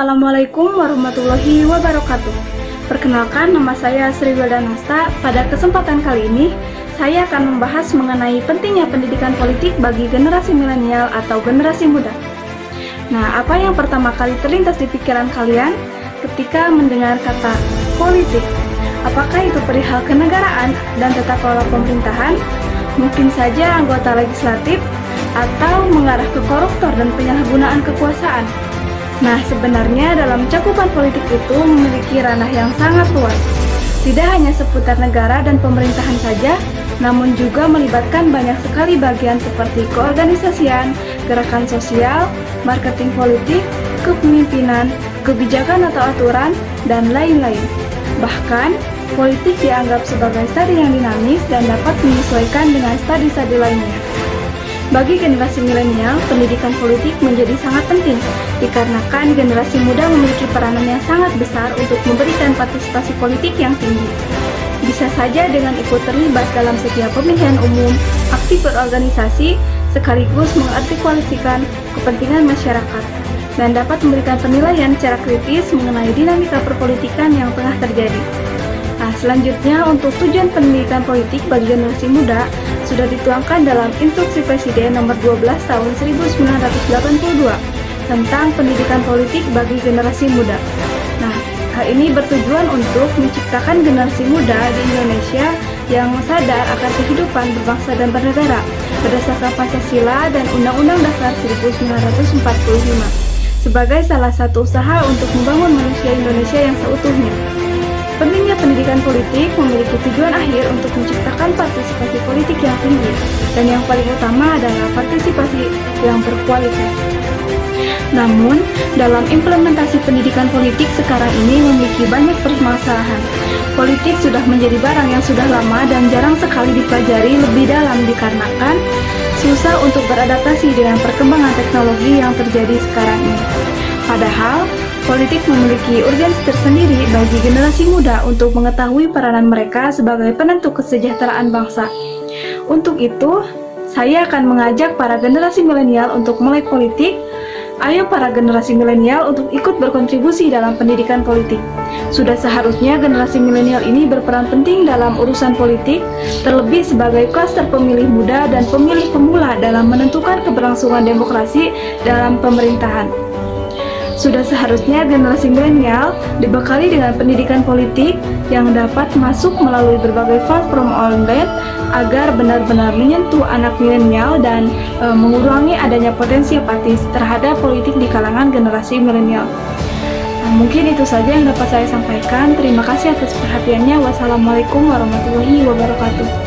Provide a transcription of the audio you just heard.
Assalamualaikum warahmatullahi wabarakatuh. Perkenalkan, nama saya Sri Wildanasta. Pada kesempatan kali ini, saya akan membahas mengenai pentingnya pendidikan politik bagi generasi milenial atau generasi muda. Nah, apa yang pertama kali terlintas di pikiran kalian ketika mendengar kata politik? Apakah itu perihal kenegaraan dan tata kelola pemerintahan? Mungkin saja anggota legislatif atau mengarah ke koruptor dan penyalahgunaan kekuasaan. Nah, sebenarnya dalam cakupan politik itu memiliki ranah yang sangat luas. Tidak hanya seputar negara dan pemerintahan saja, namun juga melibatkan banyak sekali bagian seperti keorganisasian, gerakan sosial, marketing politik, kepemimpinan, kebijakan atau aturan, dan lain-lain. Bahkan, politik dianggap sebagai studi yang dinamis dan dapat menyesuaikan dengan studi-studi lainnya. Bagi generasi milenial, pendidikan politik menjadi sangat penting, dikarenakan generasi muda memiliki peranan yang sangat besar untuk memberikan partisipasi politik yang tinggi. Bisa saja dengan ikut terlibat dalam setiap pemilihan umum, aktif berorganisasi, sekaligus mengartikulasikan kepentingan masyarakat, dan dapat memberikan penilaian secara kritis mengenai dinamika perpolitikan yang tengah terjadi. Nah, selanjutnya untuk tujuan pendidikan politik bagi generasi muda sudah dituangkan dalam Instruksi Presiden Nomor 12 Tahun 1982 tentang pendidikan politik bagi generasi muda. Nah, hal ini bertujuan untuk menciptakan generasi muda di Indonesia yang sadar akan kehidupan berbangsa dan bernegara berdasarkan Pancasila dan Undang-Undang Dasar 1945 sebagai salah satu usaha untuk membangun manusia Indonesia yang seutuhnya. Pentingnya pendidikan politik memiliki tujuan akhir untuk menciptakan partisipasi politik yang tinggi, dan yang paling utama adalah partisipasi yang berkualitas. Namun, dalam implementasi pendidikan politik sekarang ini memiliki banyak permasalahan. Politik sudah menjadi barang yang sudah lama dan jarang sekali dipelajari lebih dalam dikarenakan susah untuk beradaptasi dengan perkembangan teknologi yang terjadi sekarang ini. Padahal, politik memiliki urgensi tersendiri bagi generasi muda untuk mengetahui peranan mereka sebagai penentu kesejahteraan bangsa. Untuk itu, saya akan mengajak para generasi milenial untuk melek politik. Ayo para generasi milenial untuk ikut berkontribusi dalam pendidikan politik. Sudah seharusnya generasi milenial ini berperan penting dalam urusan politik, terlebih sebagai klaster pemilih muda dan pemilih pemula dalam menentukan keberlangsungan demokrasi dalam pemerintahan. Sudah seharusnya generasi milenial dibekali dengan pendidikan politik yang dapat masuk melalui berbagai platform online agar benar-benar menyentuh anak milenial dan mengurangi adanya potensi apatis terhadap politik di kalangan generasi milenial. Mungkin itu saja yang dapat saya sampaikan. Terima kasih atas perhatiannya. Wassalamualaikum warahmatullahi wabarakatuh.